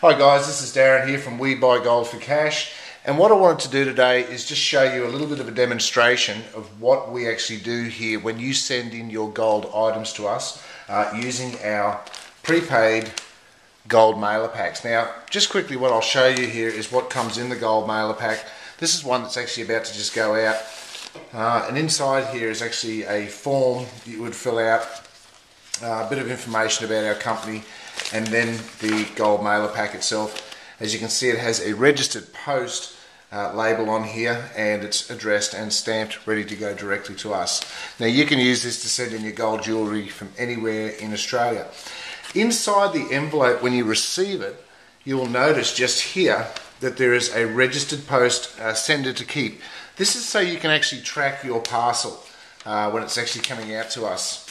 Hi guys, this is Darren here from We Buy Gold for Cash, and what I wanted to do today is just show you a little bit of a demonstration of what we actually do here when you send in your gold items to us using our prepaid gold mailer packs. Now just quickly, what I'll show you here is what comes in the gold mailer pack. This is one that's actually about to just go out, and inside here is actually a form you would fill out, a bit of information about our company, and then the gold mailer pack itself. As you can see, it has a registered post label on here, and it's addressed and stamped, ready to go directly to us. Now you can use this to send in your gold jewellery from anywhere in Australia. Inside the envelope, when you receive it, you will notice just here that there is a registered post sender to keep. This is so you can actually track your parcel when it's actually coming out to us.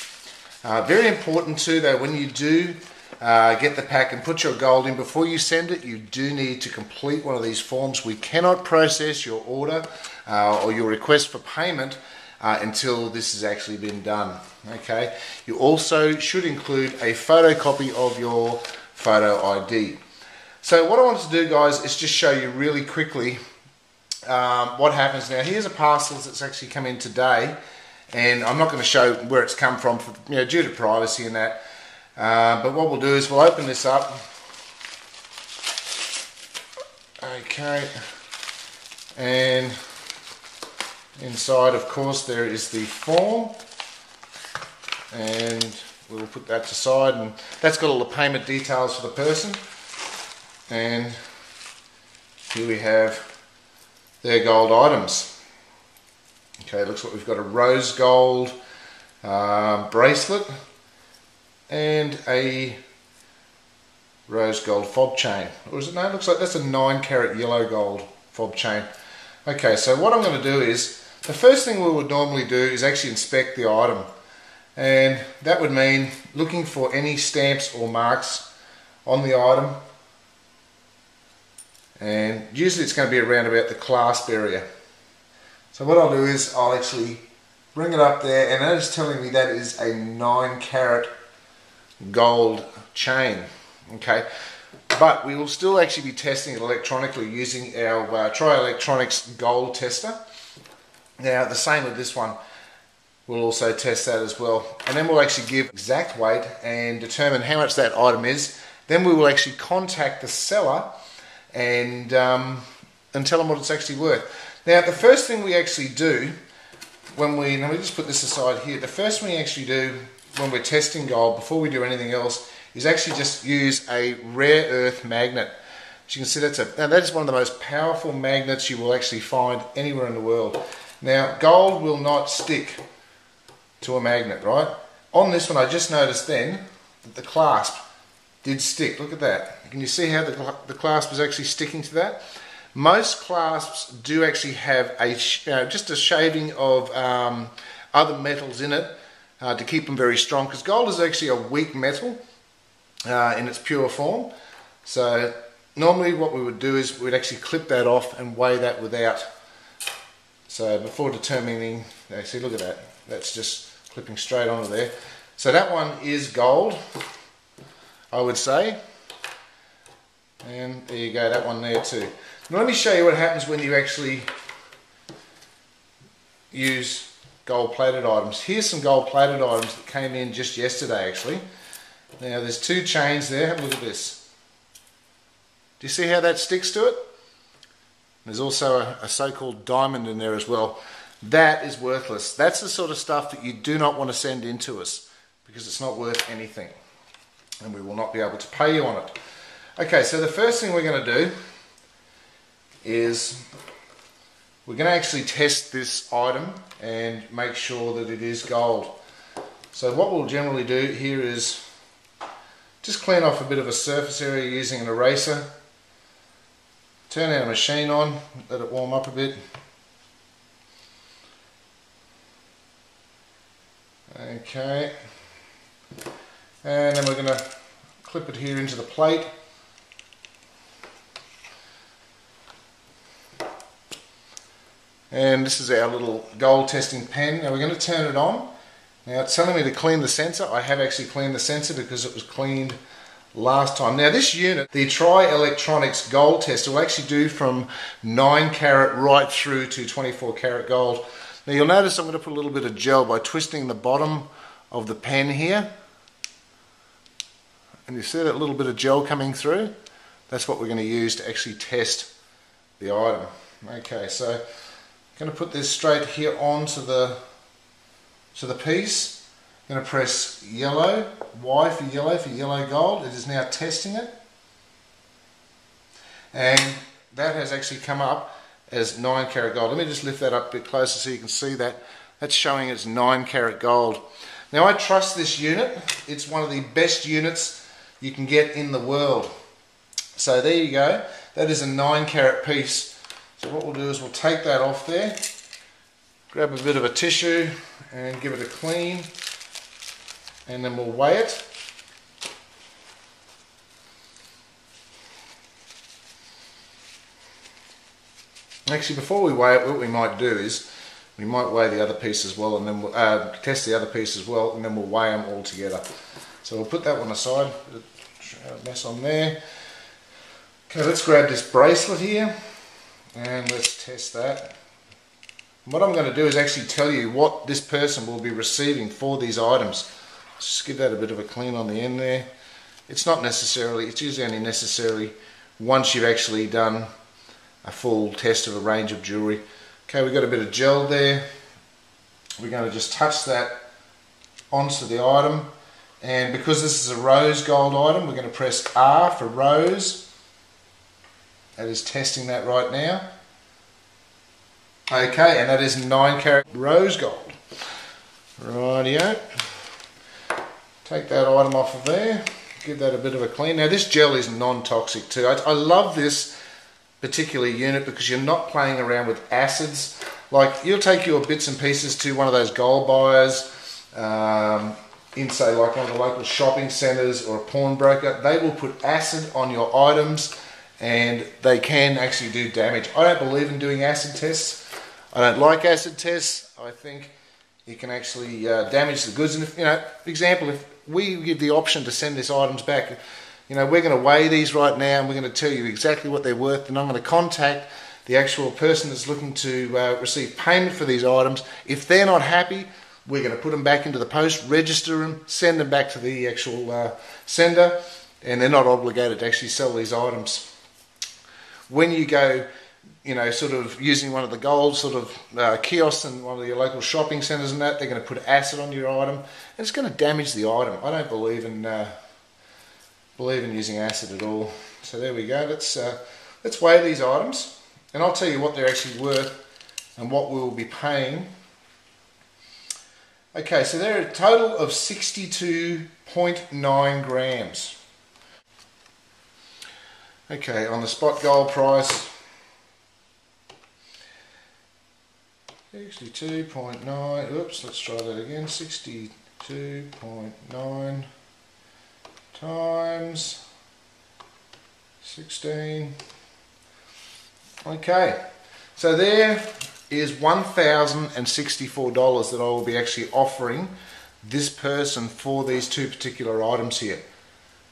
Very important too though, when you do get the pack and put your gold in, before you send it, you do need to complete one of these forms. We cannot process your order or your request for payment until this has actually been done. Okay. You also should include a photocopy of your photo ID. So what I wanted to do, guys, is just show you really quickly what happens. Now here's a parcel that's actually come in today, and I'm not going to show where it's come from for, due to privacy and that. But what we'll do is we'll open this up. Okay, and inside, of course, there is the form, and we'll put that to side, and that's got all the payment details for the person. And here we have their gold items. Okay, looks like we've got a rose gold bracelet and a rose gold fob chain. Or is it? No, it looks like that's a 9-carat yellow gold fob chain. Okay, so what I'm going to do is, the first thing we would normally do is actually inspect the item, and that would mean looking for any stamps or marks on the item, and usually it's going to be around about the clasp area. So what I'll do is I'll actually bring it up there, and that is telling me that is a 9-carat gold chain. Okay, but we will still actually be testing it electronically using our Tri-Electronics gold tester. Now the same with this one, we'll also test that as well, and then we'll actually give exact weight and determine how much that item is. Then we will actually contact the seller and tell them what it's actually worth. Now the first thing we actually do when we, now we just put this aside here, the first thing we actually do when we're testing gold, before we do anything else, is actually just use a rare earth magnet. As you can see, that is one of the most powerful magnets you will actually find anywhere in the world. Now gold will not stick to a magnet, right? On this one I just noticed then that the clasp did stick. Look at that. Can you see how the clasp is actually sticking to that? Most clasps do actually have a just a shaving of other metals in it to keep them very strong, because gold is actually a weak metal in its pure form. So normally what we would do is we'd actually clip that off and weigh that without. So before determining, see, look at that. That's just clipping straight onto there. So that one is gold, I would say. And there you go, that one there too. Now let me show you what happens when you actually use gold plated items. Here's some gold plated items that came in just yesterday actually. Now there's 2 chains there, have a look at this. Do you see how that sticks to it? There's also a so-called diamond in there as well. That is worthless. That's the sort of stuff that you do not want to send in to us, because it's not worth anything, and we will not be able to pay you on it. Okay, so the first thing we're going to do is we're going to actually test this item and make sure that it is gold. So what we'll generally do here is just clean off a bit of a surface area using an eraser, turn our machine on, let it warm up a bit. Okay, and then we're going to clip it here into the plate. And this is our little gold testing pen. Now we're going to turn it on. Now it's telling me to clean the sensor. I have actually cleaned the sensor because it was cleaned last time. Now this unit, the Tri-Electronics gold test, will actually do from 9 carat right through to 24 carat gold. Now you'll notice I'm going to put a little bit of gel by twisting the bottom of the pen here. And you see that little bit of gel coming through? That's what we're going to use to actually test the item. Okay, so I'm going to put this straight here onto the piece. I'm going to press yellow, Y for yellow gold. It is now testing it. And that has actually come up as 9 carat gold. Let me just lift that up a bit closer so you can see that. That's showing it's 9 carat gold. Now I trust this unit. It's one of the best units you can get in the world. So there you go. That is a 9 carat piece. So what we'll do is we'll take that off there, grab a bit of a tissue and give it a clean, and then we'll weigh it. Actually, before we weigh it, what we might do is we might weigh the other piece as well, and then we'll test the other piece as well, and then we'll weigh them all together. So we'll put that one aside. A mess on there. Okay, let's grab this bracelet here and let's test that. And what I'm going to do is actually tell you what this person will be receiving for these items. Just give that a bit of a clean on the end there. It's not necessarily, it's usually only necessary once you've actually done a full test of a range of jewellery. Okay, we've got a bit of gel there. We're going to just touch that onto the item, and because this is a rose gold item, we're going to press R for rose. That is testing that right now. Okay, and that is 9 carat rose gold. Rightio. Take that item off of there, give that a bit of a clean. Now this gel is non-toxic too. I love this particular unit because you're not playing around with acids. Like, you'll take your bits and pieces to one of those gold buyers, in say like one of the local shopping centres or a pawnbroker. They will put acid on your items and they can actually do damage. I don't believe in doing acid tests. I don't like acid tests. I think it can actually damage the goods. And if, you know, for example, if we give the option to send these items back, you know, we're going to weigh these right now and we're going to tell you exactly what they're worth, and I'm going to contact the actual person that's looking to receive payment for these items. If they're not happy, we're going to put them back into the post, register them, send them back to the actual sender, and they're not obligated to actually sell these items. When you go, you know, sort of using one of the gold sort of kiosks in one of your local shopping centres and that, they're going to put acid on your item and it's going to damage the item. I don't believe in using acid at all. So there we go. Let's weigh these items and I'll tell you what they're actually worth and what we will be paying. Okay, so they're a total of 62.9 grams. Okay, on the spot gold price, 62.9, oops, let's try that again, 62.9 times 16. Okay, so there is $1,064 that I will be actually offering this person for these two particular items here.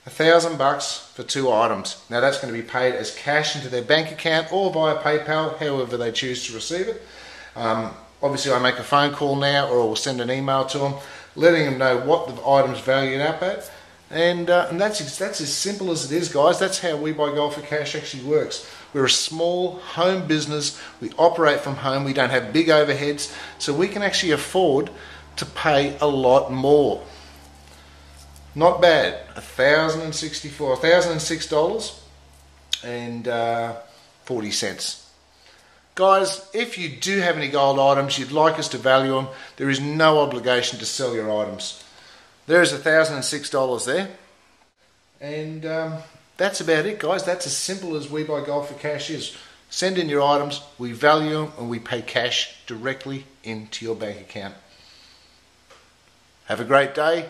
$1,000 for 2 items. Now that's going to be paid as cash into their bank account or via PayPal, however they choose to receive it. Obviously I make a phone call now, or I'll send an email to them letting them know what the item's valued up at, and that's as simple as it is, guys. That's how We Buy Gold for Cash actually works. We're a small home business, we operate from home, we don't have big overheads, so we can actually afford to pay a lot more. Not bad. $1,006 and 40 cents. Guys, if you do have any gold items you'd like us to value them, there is no obligation to sell your items. There is $1,006 there, and that's about it, guys. That's as simple as We Buy Gold for Cash is. Send in your items, we value them, and we pay cash directly into your bank account. Have a great day,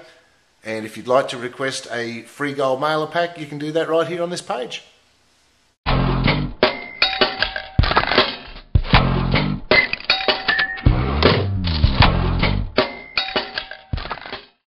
and if you'd like to request a free gold mailer pack, you can do that right here on this page.